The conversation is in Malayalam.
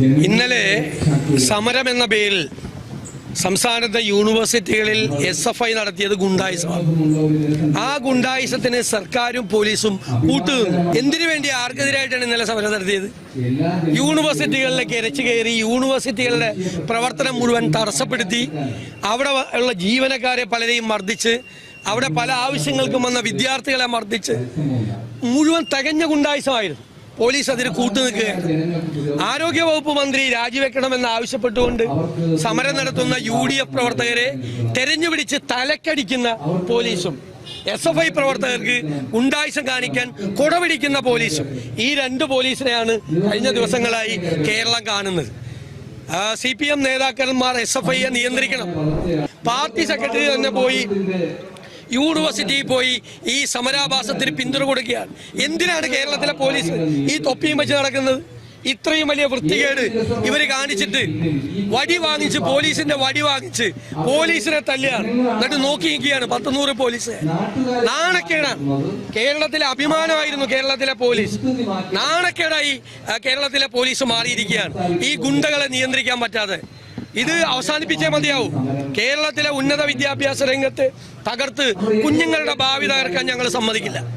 ഇന്നലെ സമരം എന്ന പേരിൽ സംസ്ഥാനത്തെ യൂണിവേഴ്സിറ്റികളിൽ SFI നടത്തിയത് ഗുണ്ടായിസമാണ്. ആ ഗുണ്ടായിസത്തിന് സർക്കാരും പോലീസും കൂട്ടുനിന്നു. എന്തിനു വേണ്ടി ആർക്കെതിരായിട്ടാണ് ഇന്നലെ സമരം നടത്തിയത്? യൂണിവേഴ്സിറ്റികളിലേക്ക് ഇരച്ചു കയറി യൂണിവേഴ്സിറ്റികളുടെ പ്രവർത്തനം മുഴുവൻ തടസ്സപ്പെടുത്തി അവിടെ ഉള്ള ജീവനക്കാരെ പലരെയും മർദ്ദിച്ച് അവിടെ പല ആവശ്യങ്ങൾക്കും വന്ന വിദ്യാർത്ഥികളെ മർദ്ദിച്ച് മുഴുവൻ തികഞ്ഞ ഗുണ്ടായിസമായിരുന്നു. പോലീസ് അതിന് കൂട്ടുനിൽക്കുകയാണ്. ആരോഗ്യവകുപ്പ് മന്ത്രി രാജിവെക്കണമെന്ന് ആവശ്യപ്പെട്ടുകൊണ്ട് സമരം നടത്തുന്ന UDF പ്രവർത്തകരെ തെരഞ്ഞുപിടിച്ച് തലക്കടിക്കുന്ന പോലീസും SFI പ്രവർത്തകർക്ക് ഗുണ്ടായിസം കാണിക്കാൻ കൊടപിടിക്കുന്ന പോലീസും, ഈ രണ്ട് പോലീസിനെയാണ് കഴിഞ്ഞ ദിവസങ്ങളായി കേരളം കാണുന്നത്. CPM നേതാക്കന്മാർ SFIയെ നിയന്ത്രിക്കണം. പാർട്ടി സെക്രട്ടറി തന്നെ പോയി യൂണിവേഴ്സിറ്റിയിൽ പോയി ഈ സമരാഭാസത്തിന് പിന്തുണ കൊടുക്കുകയാണ്. എന്തിനാണ് കേരളത്തിലെ പോലീസ് ഈ തൊപ്പിയും വെച്ച് നടക്കുന്നത്? ഇത്രയും വലിയ വൃത്തികേട് ഇവർ കാണിച്ചിട്ട് വടി വാങ്ങിച്ച്, പോലീസിന്റെ വടി വാങ്ങിച്ച് പോലീസിനെ തല്ലുകയാണ്. എന്നിട്ട് നോക്കി നിൽക്കുകയാണ് 100 പോലീസ്. നാണക്കേടാണ്. കേരളത്തിലെ അഭിമാനമായിരുന്നു കേരളത്തിലെ പോലീസ്. നാണക്കേടായി കേരളത്തിലെ പോലീസ് മാറിയിരിക്കുകയാണ് ഈ ഗുണ്ടകളെ നിയന്ത്രിക്കാൻ പറ്റാതെ. ഇത് അവസാനിപ്പിച്ചേ മതിയാവും. കേരളത്തിലെ ഉന്നത വിദ്യാഭ്യാസ രംഗത്ത് തകർത്ത് കുഞ്ഞുങ്ങളുടെ ഭാവി തകർക്കാൻ ഞങ്ങൾ സമ്മതിക്കില്ല.